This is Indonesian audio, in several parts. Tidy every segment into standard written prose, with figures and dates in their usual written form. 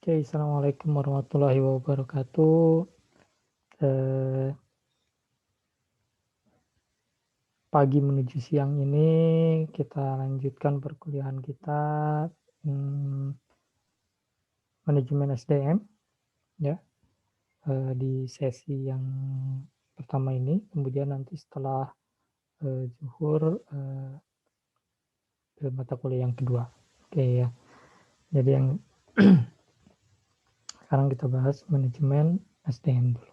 Oke, assalamualaikum warahmatullahi wabarakatuh. Eh, Pagi menuju siang ini kita lanjutkan perkuliahan kita hmm, manajemen SDM ya di sesi yang pertama ini. Kemudian nanti setelah zuhur ke mata kuliah yang kedua. Oke ya. Jadi yang sekarang kita bahas manajemen SDM dulu.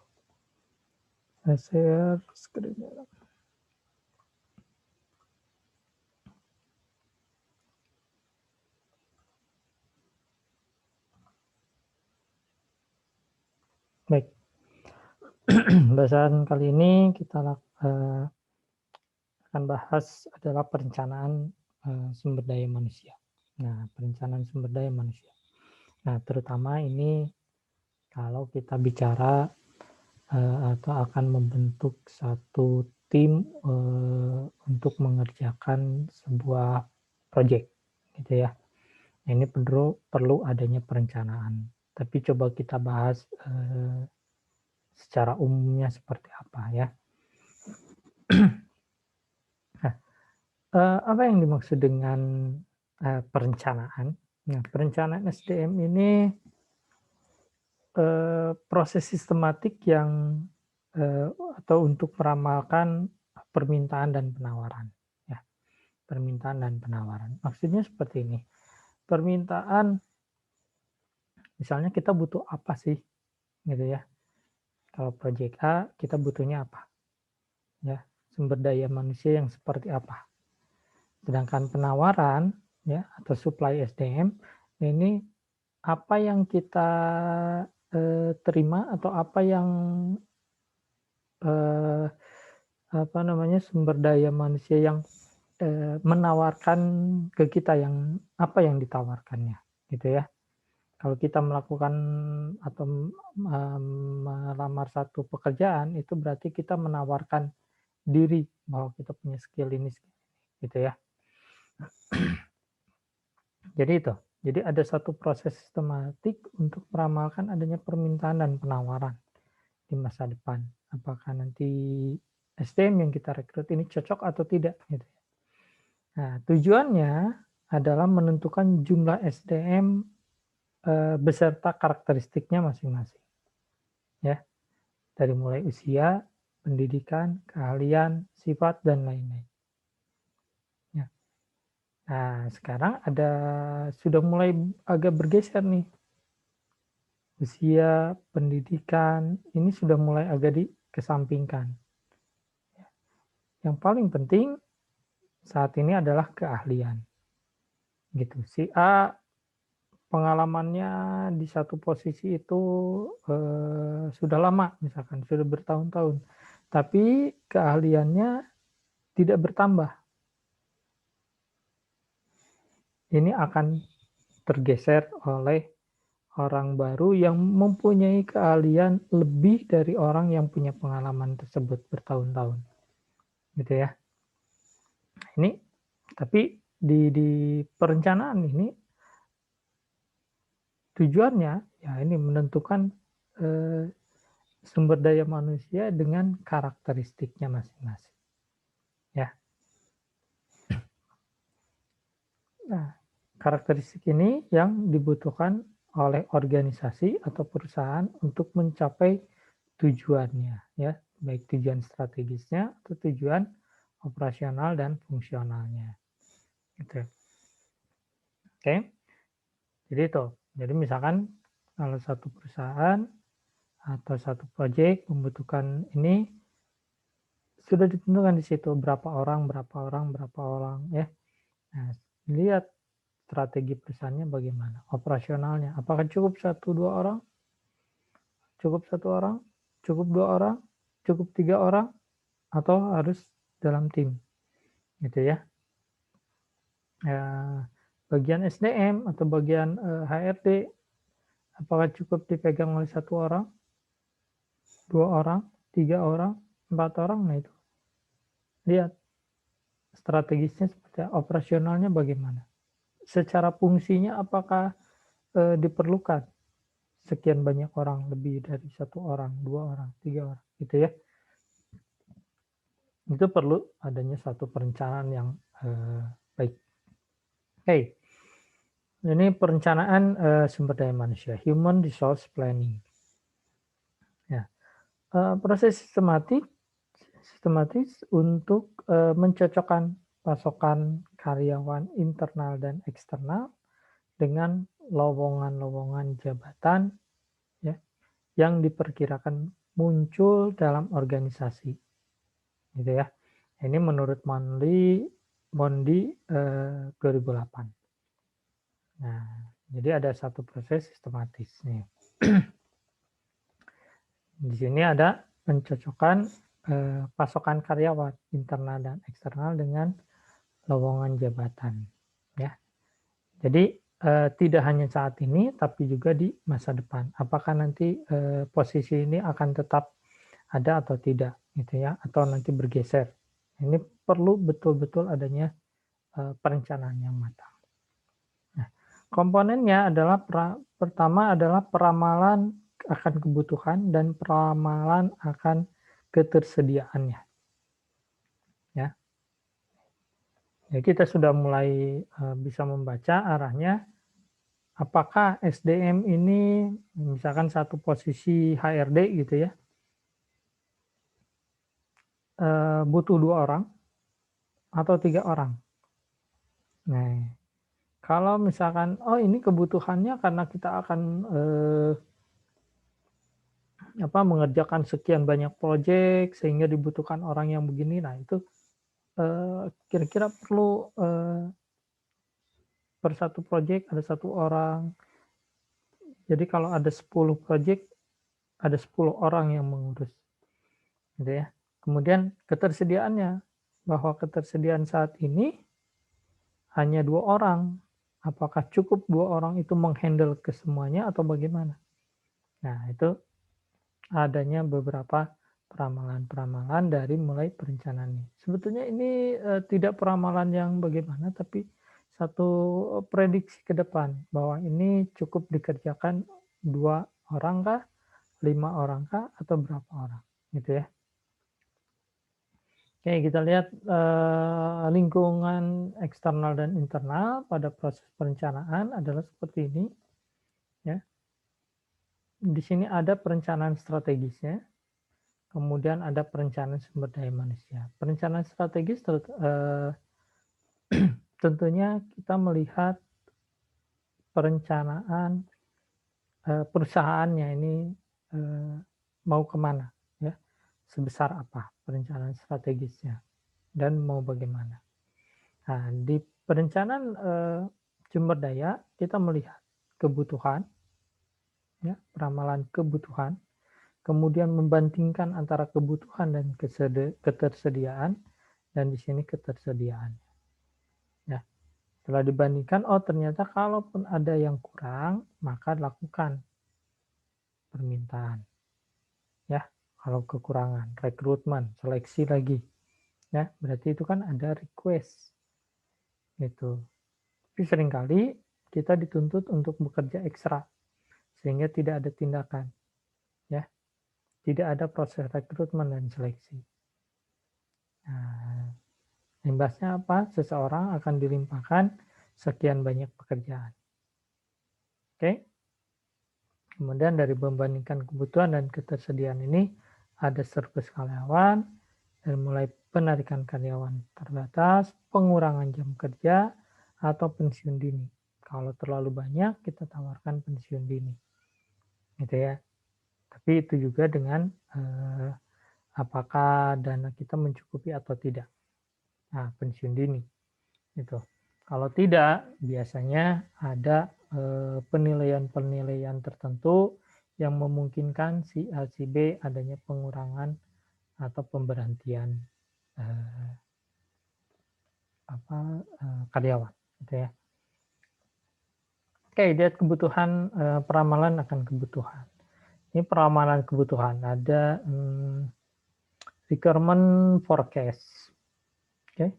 Saya share screen-nya. Baik. Bahasan kali ini kita akan bahas adalah perencanaan sumber daya manusia. Nah, perencanaan sumber daya manusia. Nah, terutama ini kalau kita bicara atau akan membentuk satu tim untuk mengerjakan sebuah proyek, gitu ya. Nah, ini perlu adanya perencanaan. Tapi coba kita bahas secara umumnya seperti apa ya. Apa yang dimaksud dengan perencanaan? Nah, perencanaan SDM ini proses sistematik yang atau untuk meramalkan permintaan dan penawaran, ya. Permintaan dan penawaran. Maksudnya seperti ini, permintaan misalnya kita butuh apa sih, gitu ya. Kalau proyek A kita butuhnya apa, ya, sumber daya manusia yang seperti apa. Sedangkan penawaran, ya, atau supply SDM ini apa yang kita terima atau apa yang eh, apa namanya sumber daya manusia yang menawarkan ke kita yang apa yang ditawarkannya, gitu ya. Kalau kita melakukan atau melamar satu pekerjaan itu berarti kita menawarkan diri bahwa kita punya skill ini, gitu ya. Jadi itu. Jadi ada satu proses sistematik untuk meramalkan adanya permintaan dan penawaran di masa depan. Apakah nanti SDM yang kita rekrut ini cocok atau tidak, gitu. Nah, tujuannya adalah menentukan jumlah SDM beserta karakteristiknya masing-masing. Ya, dari mulai usia, pendidikan, keahlian, sifat dan lain-lain. Ya. Nah, sekarang sudah mulai agak bergeser nih. Usia, pendidikan, ini sudah mulai agak dikesampingkan. Yang paling penting saat ini adalah keahlian. Gitu. Si A pengalamannya di satu posisi itu sudah lama, misalkan sudah bertahun-tahun, tapi keahliannya tidak bertambah. Ini akan tergeser oleh orang baru yang mempunyai keahlian lebih dari orang yang punya pengalaman tersebut bertahun-tahun, gitu ya. Ini tapi di perencanaan ini tujuannya ya ini menentukan sumber daya manusia dengan karakteristiknya masing-masing. Ya. Nah, karakteristik ini yang dibutuhkan oleh organisasi atau perusahaan untuk mencapai tujuannya, ya, baik tujuan strategisnya atau tujuan operasional dan fungsionalnya. Gitu. Oke. Jadi itu. Jadi misalkan kalau satu perusahaan atau satu proyek membutuhkan ini sudah ditentukan di situ berapa orang, ya. Nah, lihat strategi perusahaannya bagaimana, operasionalnya. Apakah cukup 1-2 orang? Cukup 1 orang? Cukup 2 orang? Cukup 3 orang? Atau harus dalam tim? Gitu ya. Bagian SDM atau bagian HRD, apakah cukup dipegang oleh 1 orang? 2 orang? 3 orang? 4 orang? Nah itu. Lihat strategisnya seperti apa, operasionalnya bagaimana. Secara fungsinya apakah diperlukan? sekian banyak orang, lebih dari 1 orang, 2 orang, 3 orang, gitu ya. Itu perlu adanya satu perencanaan yang baik. Oke, ini perencanaan sumber daya manusia, human resource planning. Ya, proses sistematis untuk mencocokkan pasokan karyawan internal dan eksternal dengan lowongan-lowongan jabatan ya yang diperkirakan muncul dalam organisasi, gitu ya. Ini menurut Mondi 2008. Nah, jadi ada satu proses sistematis nih. Di sini ada pencocokkan pasokan karyawan internal dan eksternal dengan lowongan jabatan, ya. Jadi tidak hanya saat ini, tapi juga di masa depan. Apakah nanti posisi ini akan tetap ada atau tidak, gitu ya, atau nanti bergeser. Ini perlu betul-betul adanya perencanaan yang matang. Nah, komponennya adalah pertama adalah peramalan akan kebutuhan dan peramalan akan ketersediaannya. Ya, jadi kita sudah mulai bisa membaca arahnya. Apakah SDM ini misalkan satu posisi HRD gitu ya, butuh 2 orang atau 3 orang. Nah, kalau misalkan, oh ini kebutuhannya karena kita akan mengerjakan sekian banyak proyek sehingga dibutuhkan orang yang begini. Nah itu kira-kira perlu per satu proyek ada 1 orang. Jadi kalau ada 10 proyek ada 10 orang yang mengurus, gitu ya. Kemudian ketersediaannya, bahwa ketersediaan saat ini hanya 2 orang. Apakah cukup 2 orang itu menghandle kesemuanya atau bagaimana? Nah, itu adanya beberapa peramalan-peramalan dari mulai perencanaan ini. Sebetulnya ini tidak peramalan yang bagaimana, tapi satu prediksi ke depan bahwa ini cukup dikerjakan 2 orang kah, 5 orang kah, atau berapa orang, gitu ya. Oke, kita lihat lingkungan eksternal dan internal pada proses perencanaan adalah seperti ini. Ya. Di sini ada perencanaan strategisnya, kemudian ada perencanaan sumber daya manusia. Perencanaan strategis tentunya kita melihat perencanaan perusahaannya ini mau kemana, ya, sebesar apa perencanaan strategisnya, dan mau bagaimana. Nah, di perencanaan sumber daya kita melihat kebutuhan, ya, peramalan kebutuhan, kemudian membandingkan antara kebutuhan dan ketersediaan, dan di sini ketersediaan. Ya, setelah dibandingkan, oh ternyata kalaupun ada yang kurang, maka lakukan permintaan. Ya, kalau kekurangan, rekrutmen, seleksi lagi. Ya, berarti itu kan ada request. Gitu. Tapi seringkali kita dituntut untuk bekerja ekstra sehingga tidak ada tindakan, ya, tidak ada proses rekrutmen dan seleksi. Nah, imbasnya apa? Seseorang akan dilimpahkan sekian banyak pekerjaan. Oke. Kemudian dari membandingkan kebutuhan dan ketersediaan ini ada surplus karyawan, dan mulai penarikan karyawan terbatas, pengurangan jam kerja, atau pensiun dini. Kalau terlalu banyak, kita tawarkan pensiun dini. Gitu ya. Tapi itu juga dengan apakah dana kita mencukupi atau tidak. Nah, pensiun dini. Itu. Kalau tidak, biasanya ada penilaian-penilaian tertentu yang memungkinkan si A, si B adanya pengurangan atau pemberhentian karyawan, gitu ya. Oke, lihat kebutuhan, peramalan akan kebutuhan. Ini peramalan kebutuhan, ada requirement forecast. Oke.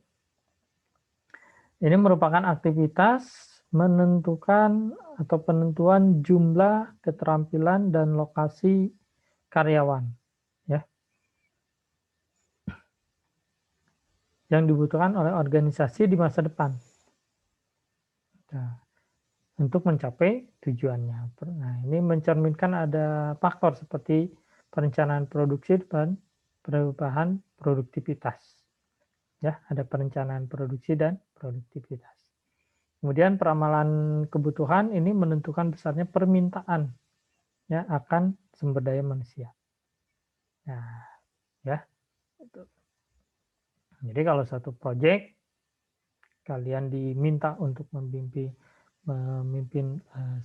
Ini merupakan aktivitas menentukan atau penentuan jumlah, keterampilan, dan lokasi karyawan, ya, yang dibutuhkan oleh organisasi di masa depan. Nah, untuk mencapai tujuannya. Nah, ini mencerminkan ada faktor seperti perencanaan produksi dan perubahan produktivitas. Ya, ada perencanaan produksi dan produktivitas. Kemudian peramalan kebutuhan ini menentukan besarnya permintaan ya akan sumber daya manusia. Nah, ya. Jadi kalau satu proyek kalian diminta untuk memimpin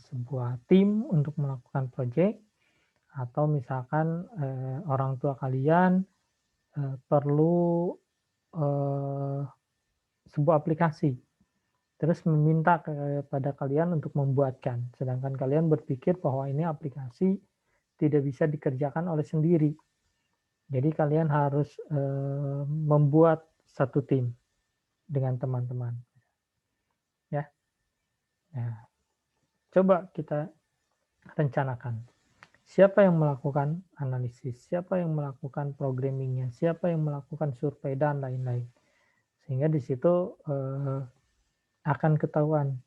sebuah tim untuk melakukan proyek, atau misalkan orang tua kalian perlu eh, sebuah aplikasi, terus meminta kepada kalian untuk membuatkan, sedangkan kalian berpikir bahwa ini aplikasi tidak bisa dikerjakan oleh sendiri. Jadi kalian harus membuat satu tim dengan teman-teman. Ya, nah, coba kita rencanakan. Siapa yang melakukan analisis, siapa yang melakukan programmingnya, siapa yang melakukan survei, dan lain-lain. Sehingga di situ akan ketahuan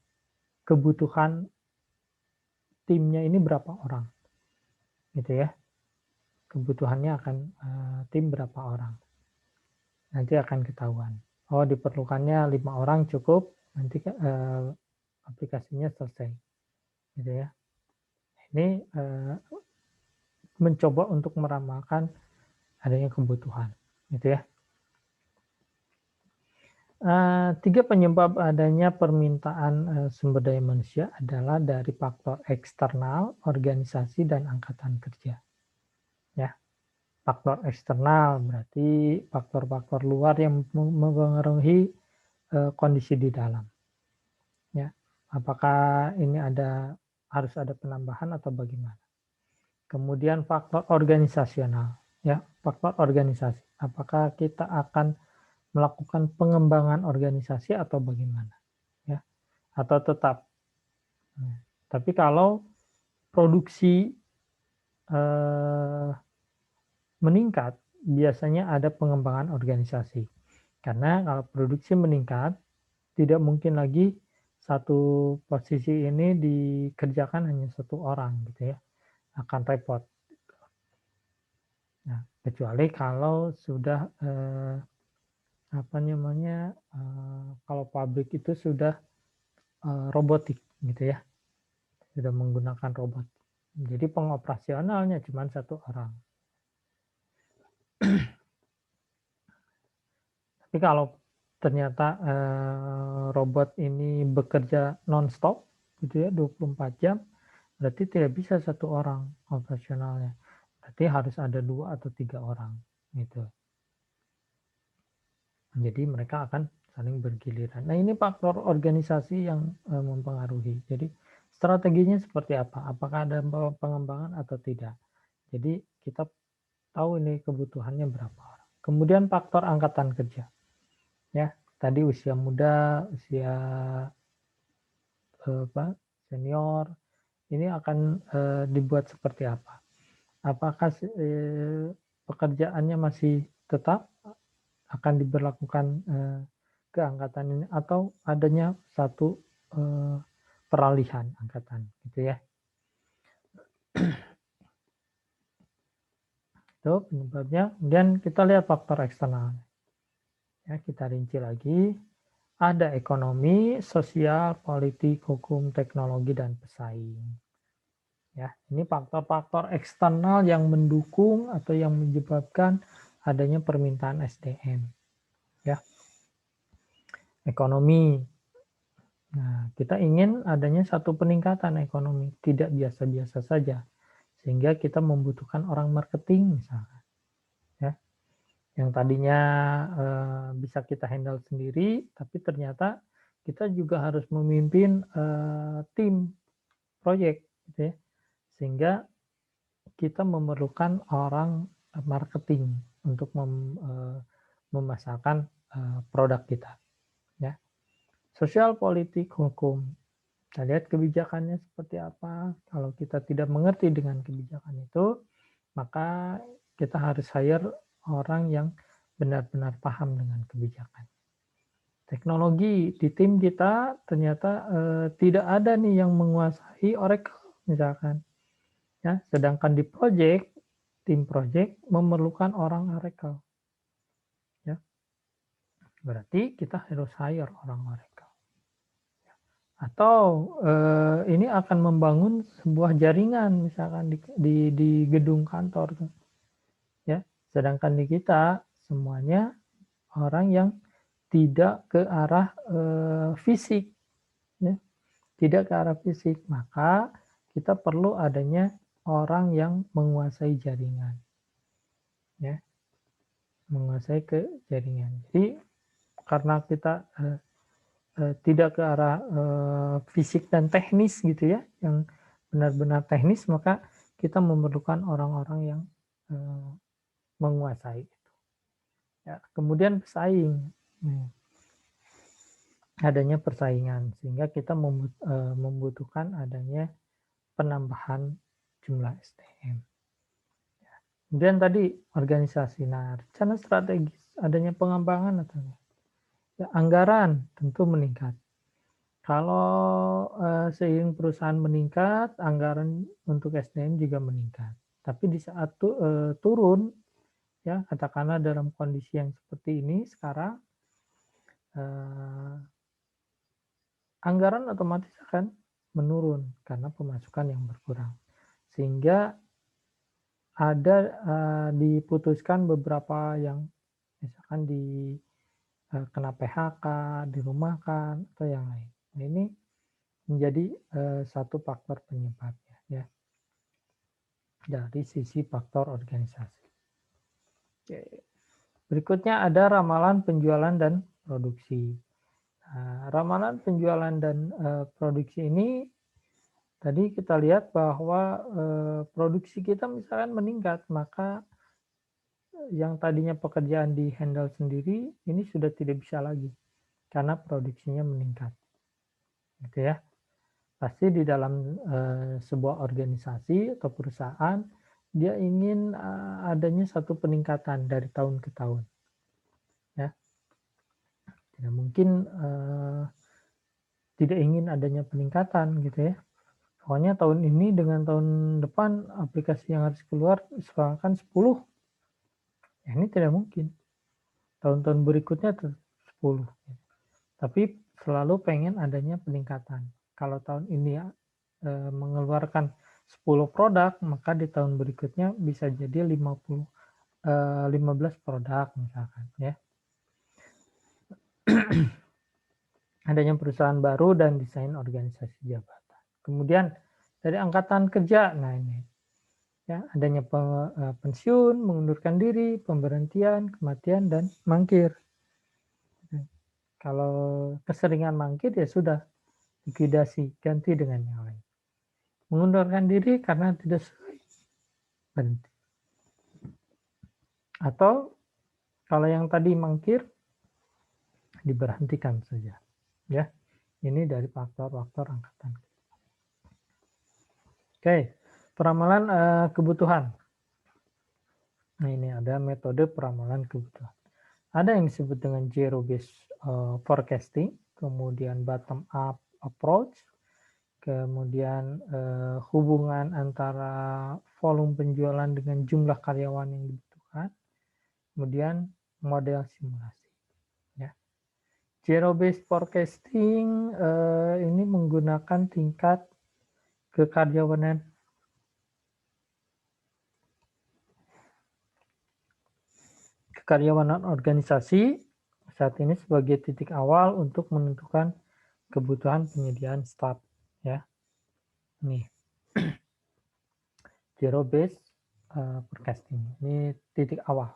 kebutuhan timnya ini berapa orang. Gitu ya. Kebutuhannya akan tim berapa orang. Nanti akan ketahuan. Oh, diperlukannya 5 orang cukup, nanti aplikasinya selesai. Gitu ya. Ini mencoba untuk meramalkan adanya kebutuhan. Gitu ya. 3 penyebab adanya permintaan sumber daya manusia adalah dari faktor eksternal, organisasi, dan angkatan kerja. Ya, faktor eksternal berarti faktor-faktor luar yang mempengaruhi kondisi di dalam. Ya, apakah ini harus ada penambahan atau bagaimana? Kemudian faktor organisasional, ya, faktor organisasi. Apakah kita akan melakukan pengembangan organisasi atau bagaimana, ya, atau tetap. Nah, tapi kalau produksi meningkat, biasanya ada pengembangan organisasi. Karena kalau produksi meningkat, tidak mungkin lagi satu posisi ini dikerjakan hanya satu orang, gitu ya, akan repot. Nah, kecuali kalau sudah apa namanya, kalau pabrik itu sudah robotik, gitu ya, sudah menggunakan robot. Jadi pengoperasionalnya cuma satu orang. Tapi kalau ternyata robot ini bekerja non-stop, gitu ya, 24 jam, berarti tidak bisa satu orang operasionalnya. Berarti harus ada 2 atau 3 orang, gitu. Jadi mereka akan saling bergiliran. Nah, ini faktor organisasi yang mempengaruhi. Jadi strateginya seperti apa? Apakah ada pengembangan atau tidak? Jadi kita tahu ini kebutuhannya berapa orang. Kemudian faktor angkatan kerja. Ya, tadi usia muda, usia senior, ini akan dibuat seperti apa? Apakah pekerjaannya masih tetap akan diberlakukan keangkatan ini, atau adanya satu peralihan angkatan, gitu ya. Itu penyebabnya. Kemudian kita lihat faktor eksternal. Ya, kita rinci lagi. Ada ekonomi, sosial, politik, hukum, teknologi, dan pesaing. Ya, ini faktor-faktor eksternal yang mendukung atau yang menyebabkan adanya permintaan SDM. Ya, ekonomi. Nah, kita ingin adanya satu peningkatan ekonomi, tidak biasa-biasa saja, sehingga kita membutuhkan orang marketing misalnya. Ya, yang tadinya bisa kita handle sendiri, tapi ternyata kita juga harus memimpin tim proyek, gitu ya, sehingga kita memerlukan orang marketing untuk memasarkan produk kita. Ya, sosial, politik, hukum. Kita lihat kebijakannya seperti apa. Kalau kita tidak mengerti dengan kebijakan itu, maka kita harus hire orang yang benar-benar paham dengan kebijakan. Teknologi di tim kita ternyata tidak ada nih yang menguasai Oracle misalkan, ya. Sedangkan di tim project memerlukan orang Oracle, ya. Berarti kita harus hire orang Oracle. Atau ini akan membangun sebuah jaringan misalkan di gedung kantor tuh, ya. Sedangkan di kita semuanya orang yang tidak ke arah fisik, ya. Tidak ke arah fisik, maka kita perlu adanya orang yang menguasai jaringan, ya, menguasai ke jaringan. Jadi karena kita tidak ke arah fisik dan teknis gitu ya, yang benar-benar teknis, maka kita memerlukan orang-orang yang menguasai itu. Ya, kemudian pesaing, adanya persaingan sehingga kita membutuhkan adanya penambahan jumlah SDM. Kemudian tadi organisasi, nah rencana strategis, adanya pengembangan atau ya, anggaran tentu meningkat. Kalau seiring perusahaan meningkat, anggaran untuk SDM juga meningkat. Tapi di saat turun, ya katakanlah dalam kondisi yang seperti ini sekarang, anggaran otomatis akan menurun karena pemasukan yang berkurang. Sehingga ada diputuskan beberapa yang misalkan kena PHK, dirumahkan, atau yang lain. Nah, ini menjadi satu faktor penyebabnya, ya, dari sisi faktor organisasi. Oke. Berikutnya ada ramalan penjualan dan produksi. Nah, ramalan penjualan dan produksi ini tadi kita lihat bahwa produksi kita misalkan meningkat, maka yang tadinya pekerjaan di handle sendiri ini sudah tidak bisa lagi karena produksinya meningkat, gitu ya. Pasti di dalam sebuah organisasi atau perusahaan dia ingin adanya satu peningkatan dari tahun ke tahun, ya. Tidak mungkin tidak ingin adanya peningkatan gitu ya. Pokoknya tahun ini dengan tahun depan aplikasi yang harus keluar misalkan 10. Ya, ini tidak mungkin. Tahun-tahun berikutnya 10. Tapi selalu pengen adanya peningkatan. Kalau tahun ini ya mengeluarkan 10 produk, maka di tahun berikutnya bisa jadi 15 produk misalkan, ya. Adanya perusahaan baru dan desain organisasi jabatan. Kemudian dari angkatan kerja, nah ini ya, adanya pensiun, mengundurkan diri, pemberhentian, kematian, dan mangkir. Kalau keseringan mangkir ya sudah, likuidasi, ganti dengan yang lain. Mengundurkan diri karena tidak sesuai, berhenti. Atau kalau yang tadi mangkir, diberhentikan saja. Ya, ini dari faktor-faktor angkatan. Oke, peramalan kebutuhan. Nah, ini ada metode peramalan kebutuhan. Ada yang disebut dengan zero based forecasting, kemudian bottom up approach, kemudian hubungan antara volume penjualan dengan jumlah karyawan yang dibutuhkan, kemudian model simulasi. Ya. Zero based forecasting ini menggunakan tingkat kekaryawanan organisasi saat ini sebagai titik awal untuk menentukan kebutuhan penyediaan staf, ya. Nih, zero based forecasting ini titik awal.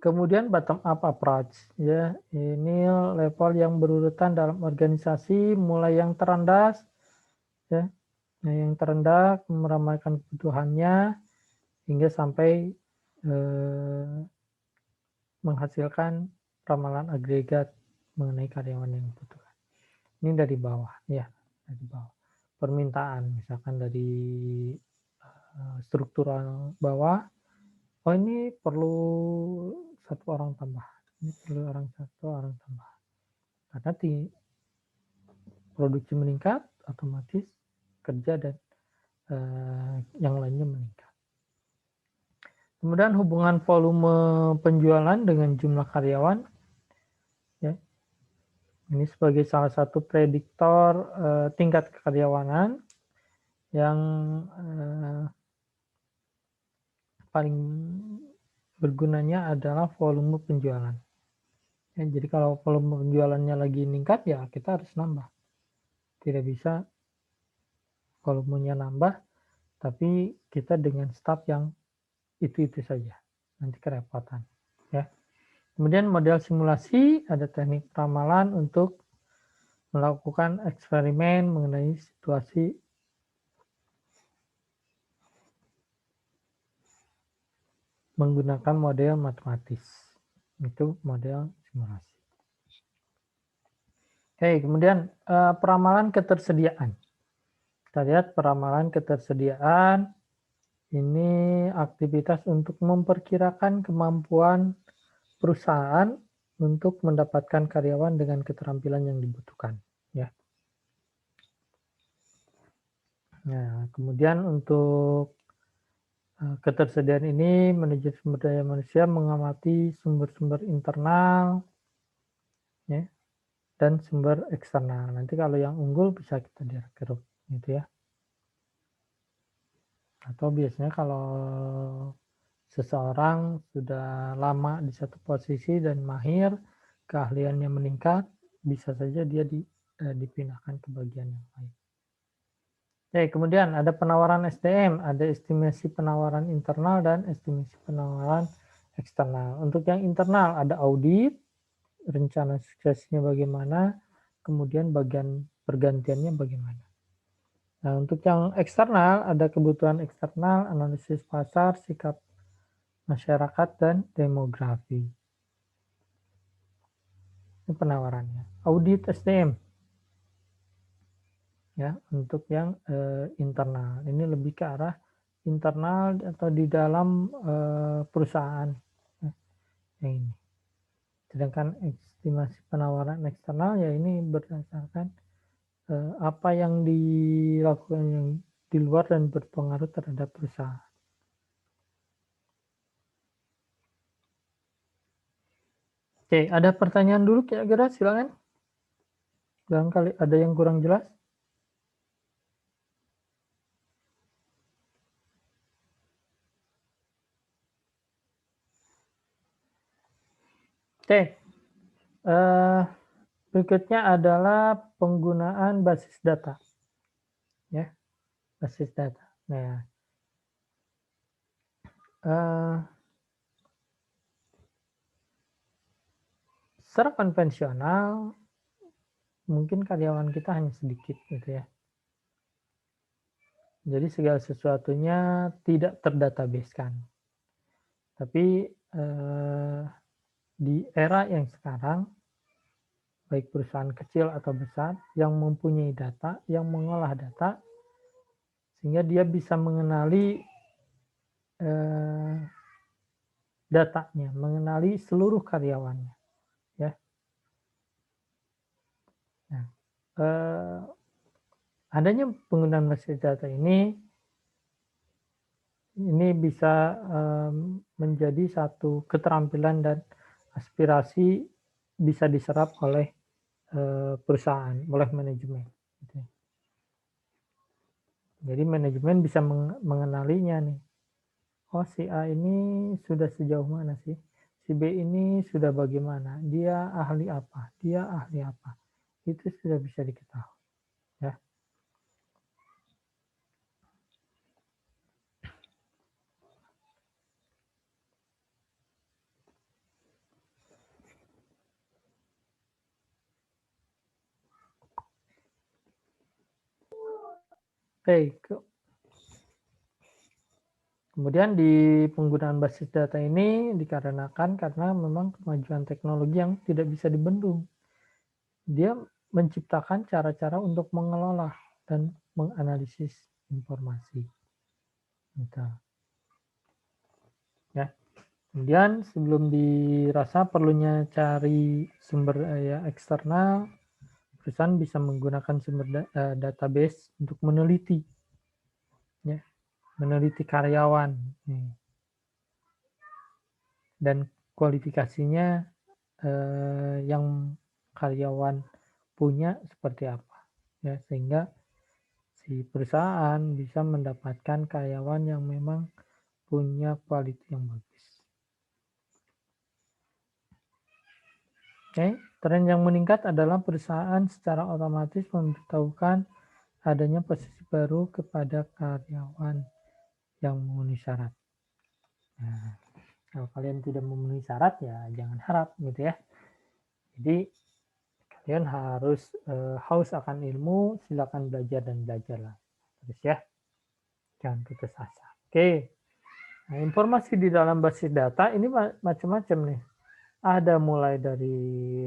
Kemudian bottom up approach, ya, ini level yang berurutan dalam organisasi, mulai yang terendah, ya, yang terendah meramaikan kebutuhannya hingga sampai menghasilkan ramalan agregat mengenai karyawan yang dibutuhkan. Ini dari bawah, ya. di bawah. Permintaan misalkan dari struktural bawah, oh ini perlu 1 orang tambah, ini perlu satu orang tambah. Karena produksi meningkat, otomatis kerja dan yang lainnya meningkat. Kemudian hubungan volume penjualan dengan jumlah karyawan, ya. Ini sebagai salah satu prediktor tingkat kekaryawanan yang paling bergunanya adalah volume penjualan. Ya, jadi kalau volume penjualannya lagi meningkat, ya kita harus nambah. Tidak bisa volumenya nambah, tapi kita dengan staf yang itu saja, nanti kerepotan. Ya. Kemudian model simulasi, ada teknik ramalan untuk melakukan eksperimen mengenai situasi menggunakan model matematis. Itu model simulasi. Oke, kemudian peramalan ketersediaan. Kita lihat peramalan ketersediaan. Ini aktivitas untuk memperkirakan kemampuan perusahaan untuk mendapatkan karyawan dengan keterampilan yang dibutuhkan. Ya. Nah, kemudian untuk ketersediaan ini manajer sumber daya manusia mengamati sumber-sumber internal, ya, dan sumber eksternal. Nanti kalau yang unggul bisa kita direkrut, gitu ya. Atau biasanya kalau seseorang sudah lama di satu posisi dan mahir, keahliannya meningkat, bisa saja dia dipindahkan ke bagian yang lain. Oke, kemudian ada penawaran SDM, ada estimasi penawaran internal dan estimasi penawaran eksternal. Untuk yang internal ada audit, rencana suksesnya bagaimana, kemudian bagian pergantiannya bagaimana. Nah, untuk yang eksternal, ada kebutuhan eksternal, analisis pasar, sikap masyarakat, dan demografi. Ini penawarannya. Audit SDM. Ya, untuk yang internal. Ini lebih ke arah internal atau di dalam perusahaan. Yang ini. Sedangkan estimasi penawaran eksternal, ya ini berdasarkan apa yang dilakukan yang di luar dan berpengaruh terhadap perusahaan. Oke, ada pertanyaan dulu kira-kira, silakan. Barangkali ada yang kurang jelas. Oke, berikutnya adalah penggunaan basis data. Ya, basis data. Nah, secara konvensional mungkin karyawan kita hanya sedikit gitu ya. Jadi segala sesuatunya tidak terdatabasekan. Tapi di era yang sekarang, baik perusahaan kecil atau besar yang mempunyai data, yang mengolah data, sehingga dia bisa mengenali datanya, mengenali seluruh karyawannya. Ya. Nah, adanya penggunaan basis data ini bisa menjadi satu keterampilan dan aspirasi bisa diserap oleh perusahaan, oleh manajemen. Gitu. Jadi manajemen bisa mengenalinya nih. Oh, si A ini sudah sejauh mana sih? Si B ini sudah bagaimana? Dia ahli apa? Dia ahli apa? Itu sudah bisa diketahui. Ya. Oke, kemudian di penggunaan basis data ini dikarenakan karena memang kemajuan teknologi yang tidak bisa dibendung. Dia menciptakan cara-cara untuk mengelola dan menganalisis informasi. Gitu. Ya. Kemudian sebelum dirasa perlunya cari sumber eksternal, perusahaan bisa menggunakan sumber database untuk meneliti, ya, meneliti karyawan, dan kualifikasinya yang karyawan punya seperti apa, ya, sehingga si perusahaan bisa mendapatkan karyawan yang memang punya kualitas yang bagus. Oke, tren yang meningkat adalah perusahaan secara otomatis memberitahukan adanya posisi baru kepada karyawan yang memenuhi syarat. Nah, kalau kalian tidak memenuhi syarat ya jangan harap gitu ya. Jadi kalian harus haus akan ilmu, silakan belajar dan belajarlah terus ya. Jangan putus asa. Oke. Nah, informasi di dalam basis data ini macam-macam nih. Ada mulai dari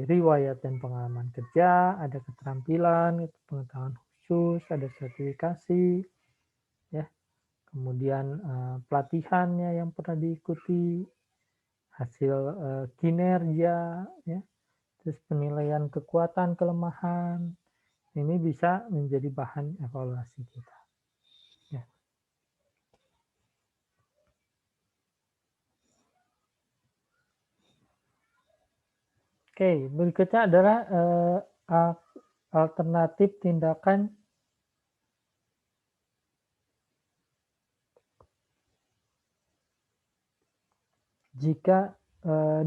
riwayat dan pengalaman kerja, ada keterampilan, pengetahuan khusus, ada sertifikasi, ya. Kemudian pelatihannya yang pernah diikuti, hasil kinerja, ya. Terus penilaian kekuatan, kelemahan. Ini bisa menjadi bahan evaluasi kita. Ya. Oke, berikutnya adalah alternatif tindakan jika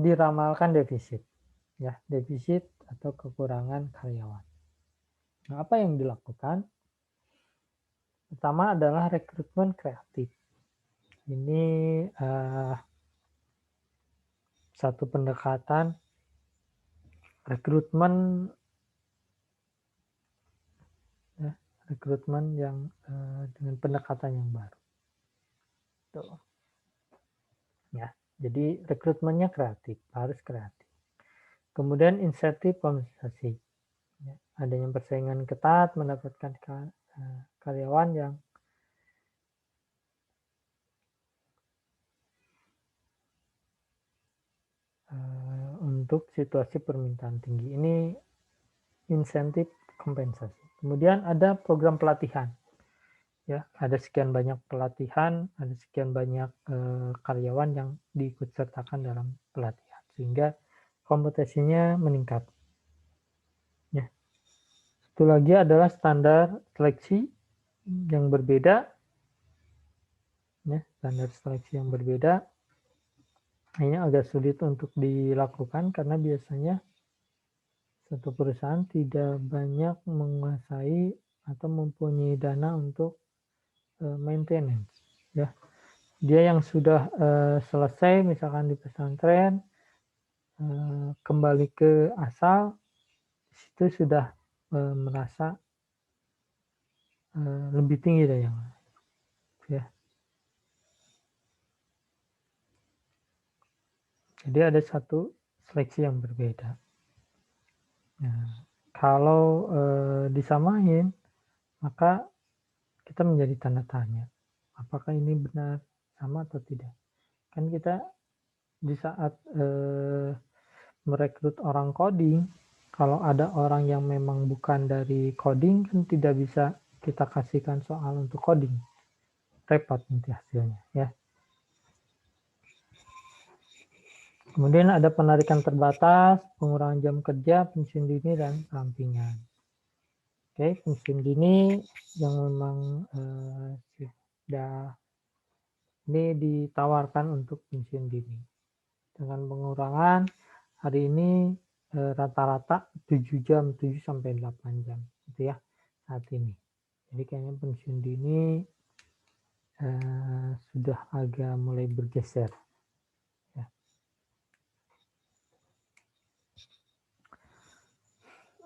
diramalkan defisit, ya, defisit atau kekurangan karyawan. Nah, apa yang dilakukan? Pertama adalah rekrutmen kreatif. Ini satu pendekatan rekrutmen, ya, rekrutmen yang dengan pendekatan yang baru. Tuh. Ya, jadi rekrutmennya kreatif, harus kreatif. Kemudian insentif kompensasi. Ya, adanya persaingan ketat mendapatkan karyawan yang untuk situasi permintaan tinggi. Ini insentif kompensasi. Kemudian ada program pelatihan. Ya, ada sekian banyak pelatihan, ada sekian banyak karyawan yang diikut sertakan dalam pelatihan sehingga kompetensinya meningkat. Ya. Satu lagi adalah standar seleksi yang berbeda. Ya, standar seleksi yang berbeda. Ini agak sulit untuk dilakukan karena biasanya satu perusahaan tidak banyak menguasai atau mempunyai dana untuk maintenance, ya. Dia yang sudah selesai misalkan di pesantren kembali ke asal, itu sudah merasa lebih tinggi dari yang lain, ya. Jadi ada satu seleksi yang berbeda. Nah, kalau disamain maka kita menjadi tanda tanya, apakah ini benar sama atau tidak? Kan kita di saat merekrut orang coding, kalau ada orang yang memang bukan dari coding kan tidak bisa kita kasihkan soal untuk coding, repot nanti hasilnya, ya. Kemudian ada penarikan terbatas, pengurangan jam kerja, pensiun dini, dan perampingan. Oke, pensiun dini yang memang sudah ini ditawarkan untuk pensiun dini dengan pengurangan hari ini rata-rata 7 jam, 7 sampai 8 jam gitu ya saat ini. Jadi kayaknya pensiun dini sudah agak mulai bergeser. Ya.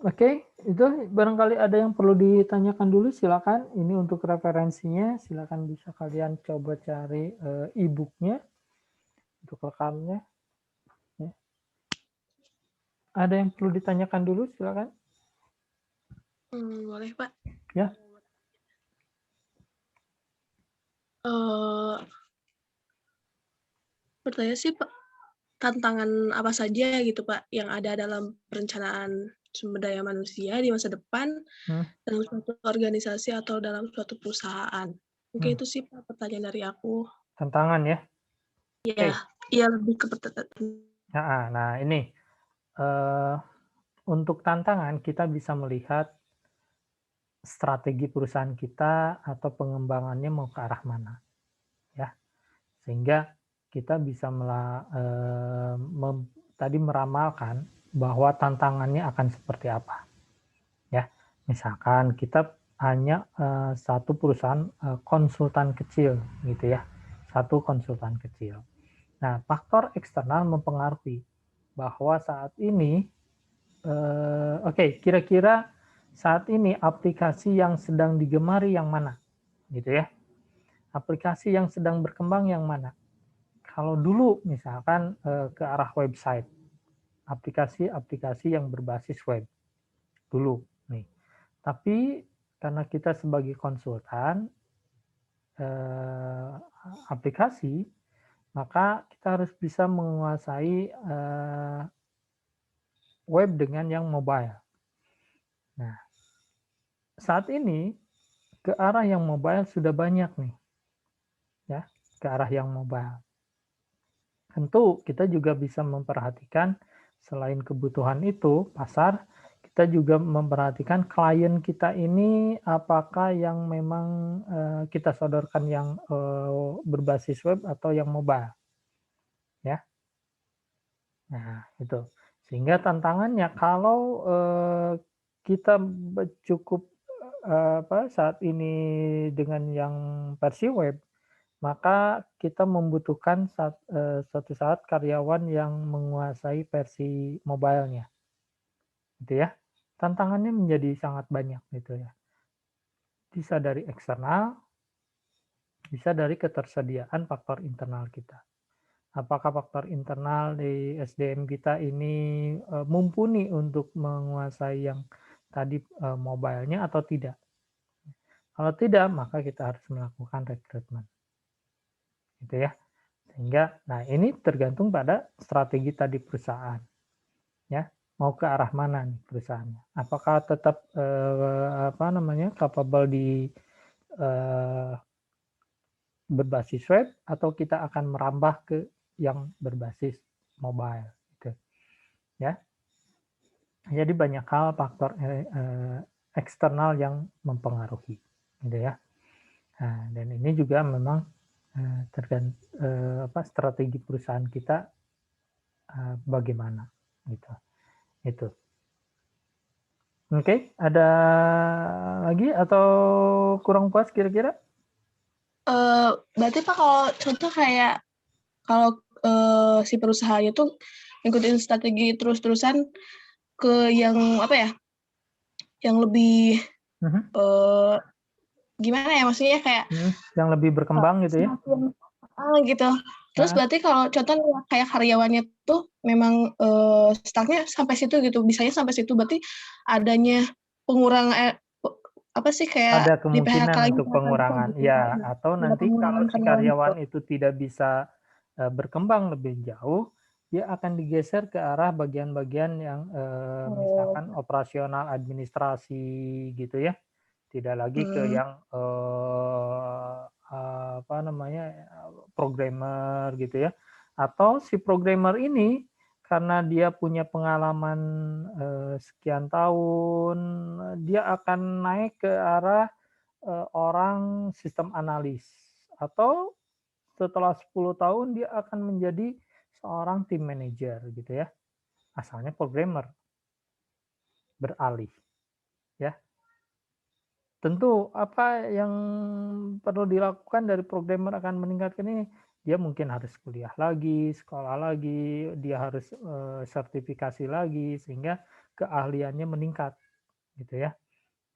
Oke, itu barangkali ada yang perlu ditanyakan dulu, silakan. Ini untuk referensinya, silakan bisa kalian coba cari e-booknya untuk rekamnya. Ya. Ada yang perlu ditanyakan dulu, silakan. Boleh, Pak. Ya, Eee, Bertanya sih, Pak, tantangan apa saja gitu, Pak, yang ada dalam perencanaan sumber daya manusia di masa depan hmm, dalam suatu organisasi atau dalam suatu perusahaan? Mungkin hmm, itu sih, Pak, pertanyaan dari aku. tantangan ya. Iya, Oke. iya lebih ke Nah ini eh, untuk tantangan kita bisa melihat strategi perusahaan kita atau pengembangannya mau ke arah mana, ya. Sehingga kita bisa tadi meramalkan bahwa tantangannya akan seperti apa, ya. Misalkan kita hanya satu perusahaan konsultan kecil, gitu ya, satu konsultan kecil. Nah, faktor eksternal mempengaruhi bahwa saat ini, oke, kira-kira saat ini aplikasi yang sedang digemari yang mana, gitu ya? Aplikasi yang sedang berkembang yang mana? Kalau dulu misalkan ke arah website, aplikasi-aplikasi yang berbasis web dulu nih. Tapi karena kita sebagai konsultan eh, aplikasi, maka kita harus bisa menguasai web dengan yang mobile. Nah, saat ini ke arah yang mobile sudah banyak nih, ya, ke arah yang mobile. Tentu kita juga bisa memperhatikan selain kebutuhan itu pasar, kita juga memperhatikan klien kita ini apakah yang memang kita sodorkan yang berbasis web atau yang mobile, ya. Nah, itu. Sehingga tantangannya kalau kita cukup saat ini dengan yang versi web, maka kita membutuhkan suatu saat karyawan yang menguasai versi mobile-nya, gitu ya. Tantangannya menjadi sangat banyak gitu ya. Bisa dari eksternal, bisa dari ketersediaan faktor internal kita. Apakah faktor internal di SDM kita ini mumpuni untuk menguasai yang tadi mobile-nya atau tidak? Kalau tidak, maka kita harus melakukan rekrutmen, gitu ya. Sehingga, nah ini tergantung pada strategi tadi perusahaan, ya. Mau ke arah mana nih perusahaannya? Apakah tetap capable di eh, berbasis web atau kita akan merambah ke yang berbasis mobile, gitu, ya. Jadi banyak hal faktor eksternal yang mempengaruhi, gitu ya. Nah, dan ini juga memang strategi perusahaan kita bagaimana, gitu. Itu. Oke, ada lagi atau kurang puas kira-kira? Berarti Pak kalau contoh kayak kalau, si perusahaannya tuh ngikutin strategi terus-terusan ke yang apa ya, yang lebih, Mhm, eee, gimana ya, maksudnya kayak, yang lebih berkembang gitu ya? semakin gitu. Terus Heeh, berarti kalau contoh kayak karyawannya tuh memang, stuck-nya sampai situ gitu, bisanya sampai situ, berarti adanya pengurangan apa sih, kayak ada di-PHK kemungkinan lagi untuk pengurangan, gitu ya? ya. Atau Ada nanti pengurangan kalau si karyawan gitu. karyawan itu tidak bisa berkembang lebih jauh, dia akan digeser ke arah bagian-bagian yang Oh, misalkan operasional administrasi gitu ya. Tidak lagi ke mmm, yang programmer gitu ya. Atau si programmer ini karena dia punya pengalaman sekian tahun, dia akan naik ke arah orang sistem analis atau setelah 10 tahun dia akan menjadi seorang tim manager gitu ya. Asalnya programmer, beralih ya. Tentu apa yang perlu dilakukan dari programmer akan meningkatkan ini, dia mungkin harus kuliah lagi, sekolah lagi, dia harus sertifikasi lagi sehingga keahliannya meningkat gitu ya.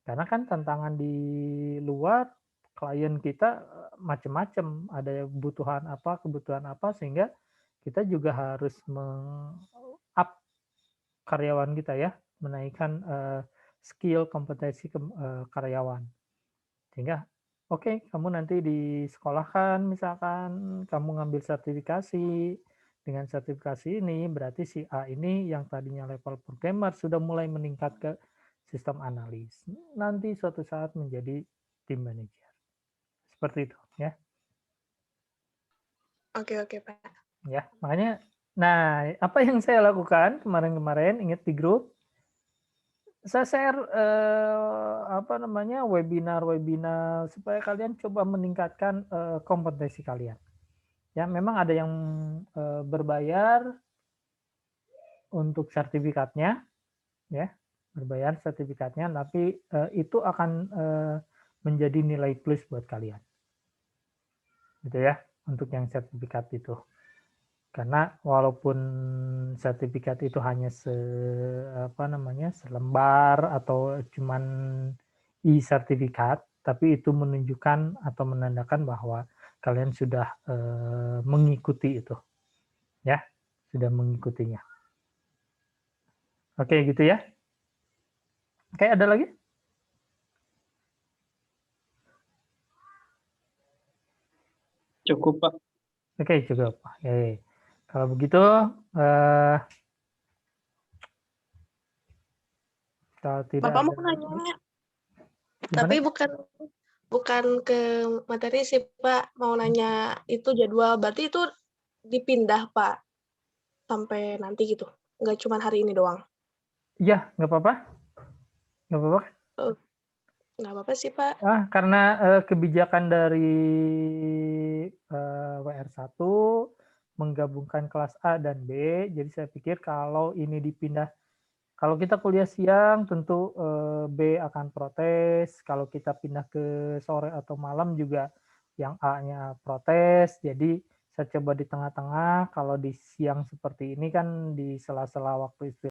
Karena kan tantangan di luar klien kita macam-macam, ada kebutuhan apa sehingga kita juga harus up karyawan kita ya, menaikkan skill, kompetensi karyawan. Sehingga, oke, kamu nanti disekolahkan misalkan, kamu ngambil sertifikasi, dengan sertifikasi ini berarti si A ini yang tadinya level programmer sudah mulai meningkat ke sistem analis. Nanti suatu saat menjadi tim manager. Seperti itu ya. Oke, Pak. Ya, makanya nah, apa yang saya lakukan kemarin-kemarin ingat di grup, saya share webinar supaya kalian coba meningkatkan kompetensi kalian. Ya, memang ada yang berbayar untuk sertifikatnya, ya, berbayar sertifikatnya, tapi itu akan menjadi nilai plus buat kalian, gitu ya, untuk yang sertifikat itu. Karena walaupun sertifikat itu hanya selembar atau cuman e-sertifikat, tapi itu menunjukkan atau menandakan bahwa kalian sudah mengikuti itu, ya, sudah mengikutinya. Oke, gitu ya. Oke, ada lagi? Cukup, Pak. Oke, cukup. Oke. Kalau begitu, kalau tidak Bapak ada mau nanya, gimana? tapi bukan ke materi sih, Pak. Mau nanya itu jadwal, berarti itu dipindah, Pak, sampai nanti gitu? Nggak cuma hari ini doang? Iya, nggak apa-apa. Nggak apa-apa. Nggak apa-apa sih, Pak. Karena kebijakan dari WR1 menggabungkan kelas A dan B, jadi saya pikir kalau ini dipindah, kalau kita kuliah siang tentu B akan protes, kalau kita pindah ke sore atau malam juga yang A-nya protes, jadi saya coba di tengah-tengah, kalau di siang seperti ini kan di sela-sela waktu istirahat